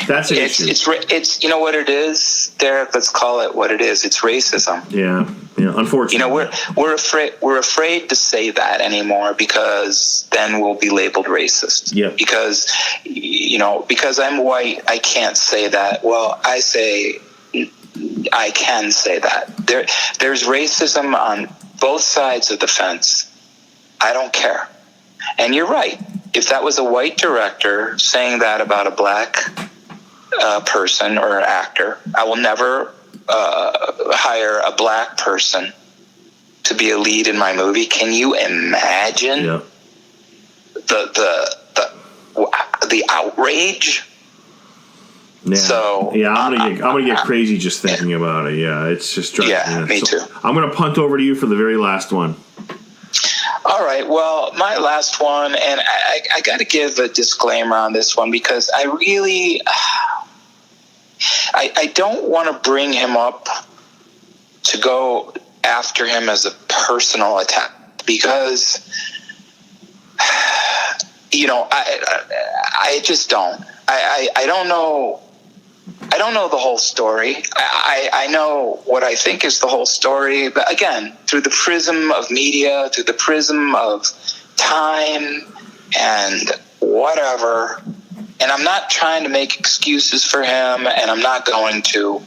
S1: issue.
S2: It's what it is, Derek. Let's call it what it is. It's racism.
S1: Yeah. Unfortunately,
S2: we're afraid to say that anymore because then we'll be labeled racist.
S1: Yeah.
S2: Because I'm white, I can't say that. Well, I say I can say that. There's racism on both sides of the fence. I don't care. And you're right. If that was a white director saying that about a black person or an actor, I will never hire a black person to be a lead in my movie. Can you imagine the outrage?
S1: Yeah.
S2: So
S1: I'm gonna get crazy just thinking about it. Yeah, it's just driving
S2: me too.
S1: I'm gonna punt over to you for the very last one.
S2: All right. Well, my last one, and I got to give a disclaimer on this one because I really, I don't want to bring him up to go after him as a personal attack because, I just don't. I don't know. I don't know the whole story. I know what I think is the whole story, but again, through the prism of media, through the prism of time and whatever. And I'm not trying to make excuses for him, and I'm not going to.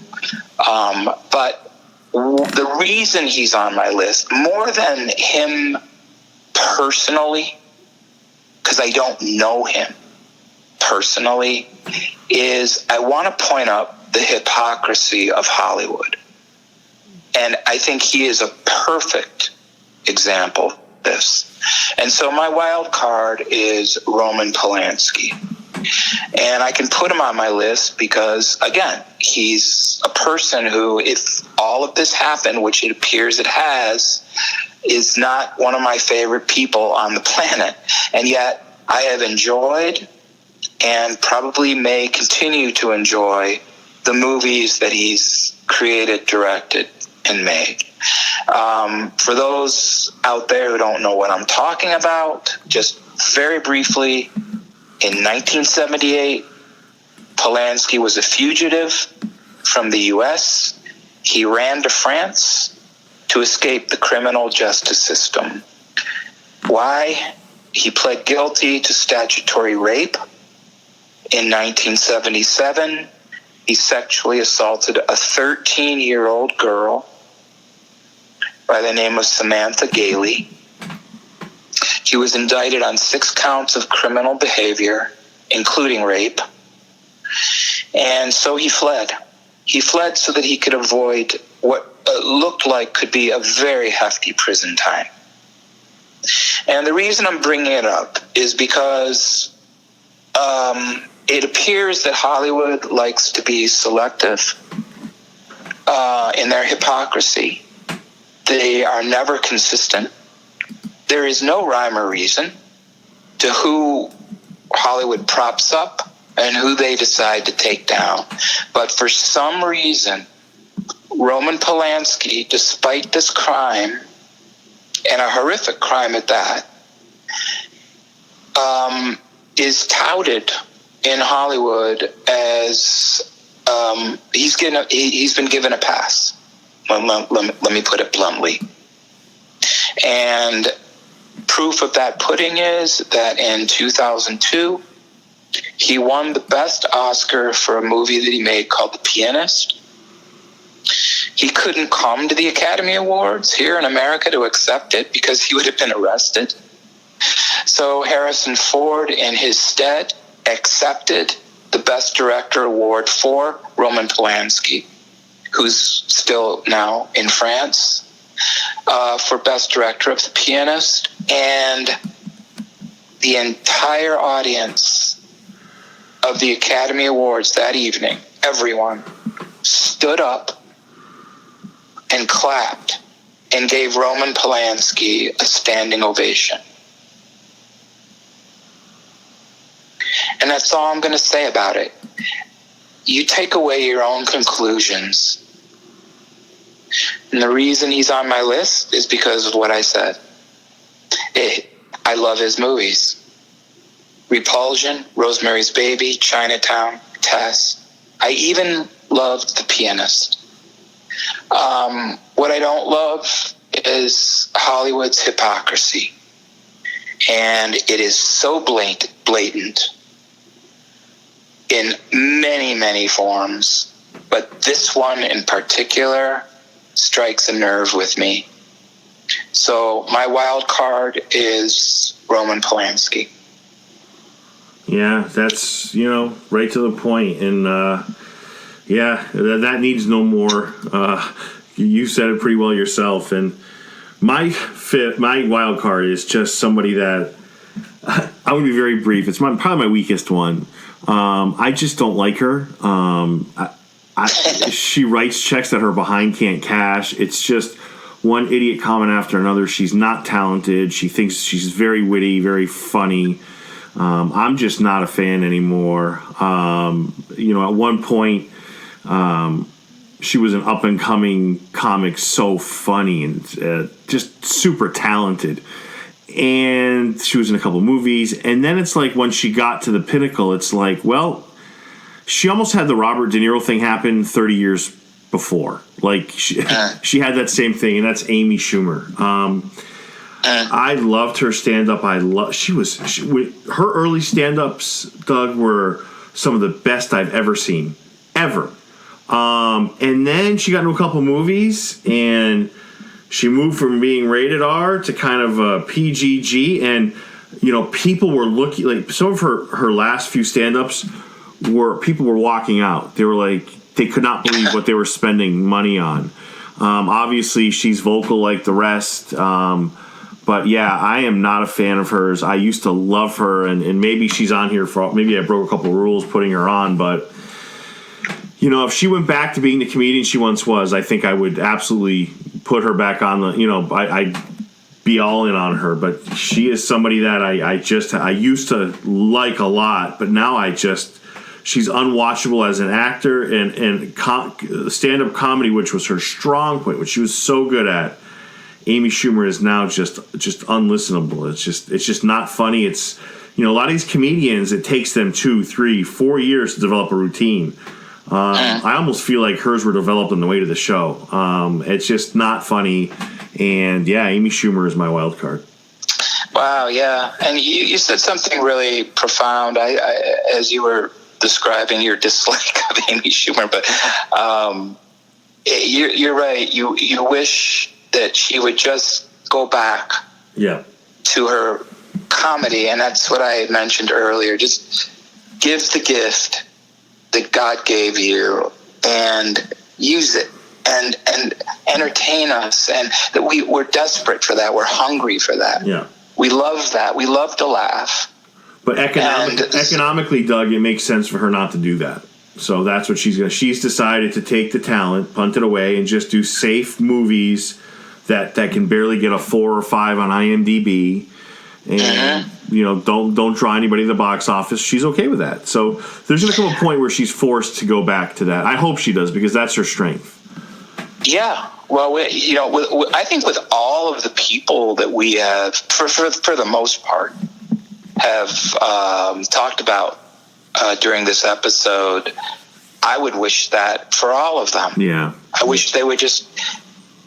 S2: But the reason he's on my list, more than him personally, because I don't know him personally, is I want to point out the hypocrisy of Hollywood. And I think he is a perfect example of this. And so my wild card is Roman Polanski. And I can put him on my list because, again, he's a person who, if all of this happened, which it appears it has, is not one of my favorite people on the planet. And yet I have enjoyed and probably may continue to enjoy the movies that he's created, directed, and made. For those out there who don't know what I'm talking about, just very briefly, in 1978, Polanski was a fugitive from the U.S. He ran to France to escape the criminal justice system. Why? He pled guilty to statutory rape. In 1977, he sexually assaulted a 13-year-old girl by the name of Samantha Gailey. He was indicted on 6 counts of criminal behavior, including rape. And so he fled. He fled so that he could avoid what looked like could be a very hefty prison time. And the reason I'm bringing it up is because it appears that Hollywood likes to be selective in their hypocrisy. They are never consistent. There is no rhyme or reason to who Hollywood props up and who they decide to take down. But for some reason, Roman Polanski, despite this crime, and a horrific crime at that, is touted in Hollywood as he's been given a pass. Let me put it bluntly. And proof of that pudding is that in 2002, he won the best Oscar for a movie that he made called The Pianist. He couldn't come to the Academy Awards here in America to accept it because he would have been arrested. So Harrison Ford, in his stead, accepted the Best Director award for Roman Polanski, who's still now in France, for Best Director of The Pianist. And the entire audience of the Academy Awards that evening, everyone, stood up and clapped and gave Roman Polanski a standing ovation. And that's all I'm going to say about it. You take away your own conclusions. And the reason he's on my list is because of what I said. I love his movies. Repulsion, Rosemary's Baby, Chinatown, Tess. I even loved The Pianist. What I don't love is Hollywood's hypocrisy. And it is so blatant in many, many forms. But this one in particular strikes a nerve with me. So my wild card is Roman Polanski.
S1: Yeah, that's, right to the point. And, that needs no more. You said it pretty well yourself. And my wild card is just somebody that I would be very brief. It's probably my weakest one. I just don't like her. She writes checks that her behind can't cash. It's just one idiot comment after another. She's not talented. She thinks she's very witty, very funny. I'm just not a fan anymore. At one point, she was an up-and-coming comic, so funny and just super talented. And she was in a couple movies. And then it's like when she got to the pinnacle, it's like, well, she almost had the Robert De Niro thing happen 30 years before. Like, she had that same thing, and that's Amy Schumer. I loved her stand-up. Her early stand-ups, Doug, were some of the best I've ever seen. Ever. And then she got into a couple movies, and she moved from being rated R to kind of PGG, and people were looking, like, some of her last few stand-ups people were walking out. They were like, they could not believe what they were spending money on. Obviously she's vocal like the rest, but yeah, I am not a fan of hers. I used to love her, and maybe she's on here maybe I broke a couple rules putting her on, but if she went back to being the comedian she once was, I think I would absolutely put her back on the, I'd be all in on her. But she is somebody that I used to like a lot, but now she's unwatchable as an actor, and stand-up comedy, which was her strong point, which she was so good at. Amy Schumer is now just unlistenable. It's just not funny. It's, a lot of these comedians, it takes them 2, 3, 4 years to develop a routine. I almost feel like hers were developed on the way to the show. It's just not funny. And yeah, Amy Schumer is my wild card.
S2: Wow, yeah. And you said something really profound as you were describing your dislike of Amy Schumer, but you're right. You wish that she would just go back to her comedy, and that's what I mentioned earlier. Just give the gift that God gave you and use it and entertain us, and that we're desperate for that. We're hungry for that.
S1: Yeah.
S2: We love that. We love to laugh.
S1: But economically, Doug, it makes sense for her not to do that. So that's what she's decided to take the talent, punt it away, and just do safe movies that can barely get a 4 or 5 on IMDb. And don't draw anybody to the box office. She's okay with that. So there's going to come a point where she's forced to go back to that. I hope she does, because that's her strength.
S2: Yeah. Well, I think with all of the people that we have, for the most part, have talked about during this episode, I would wish that for all of them.
S1: Yeah.
S2: I wish they would just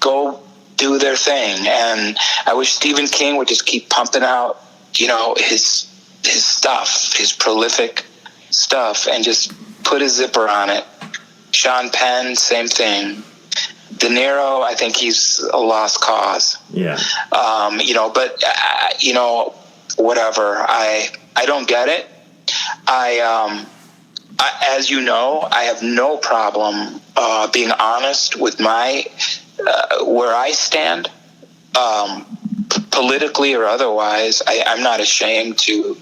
S2: go do their thing, and I wish Stephen King would just keep pumping out, his stuff, his prolific stuff, and just put a zipper on it. Sean Penn, same thing. De Niro, I think he's a lost cause.
S1: Yeah.
S2: But whatever. I don't get it. As you know, I have no problem being honest with my where I stand, politically or otherwise. I'm not ashamed to,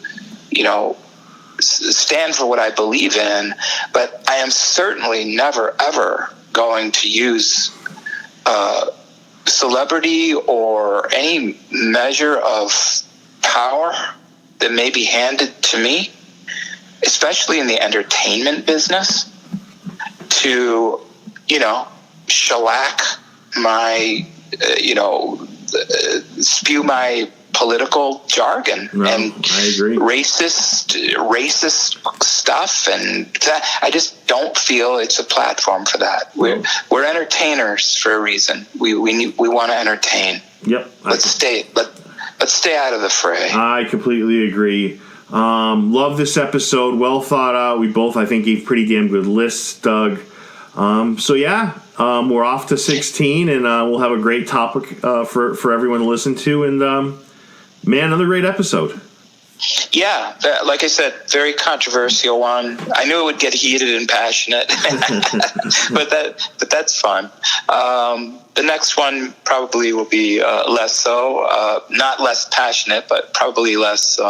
S2: stand for what I believe in. But I am certainly never ever going to use celebrity or any measure of power that may be handed to me, especially in the entertainment business, to, shellac my, spew my political jargon and
S1: I agree.
S2: racist stuff, and that I just don't feel it's a platform for that. We're entertainers for a reason. We want to entertain.
S1: Yep.
S2: Let's stay out of the fray.
S1: I completely agree. Love this episode. Well thought out. We both, I think, gave pretty damn good lists, Doug. We're off to 16, and we'll have a great topic for everyone to listen to. And another great episode.
S2: Yeah, like I said, very controversial one. I knew it would get heated and passionate, but that's fun. The next one probably will be less so, not less passionate, but probably less,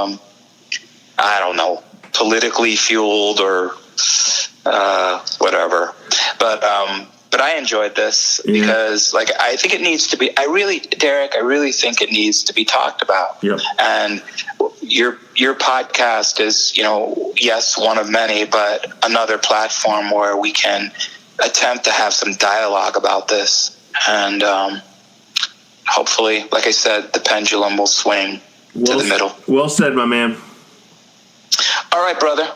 S2: politically fueled or whatever. But I enjoyed this because, I think it needs to be. Derek, I really think it needs to be talked about.
S1: Yep.
S2: And your podcast is, yes, one of many, but another platform where we can attempt to have some dialogue about this. And hopefully, like I said, the pendulum will swing to the middle.
S1: Well said, my man.
S2: All right, brother.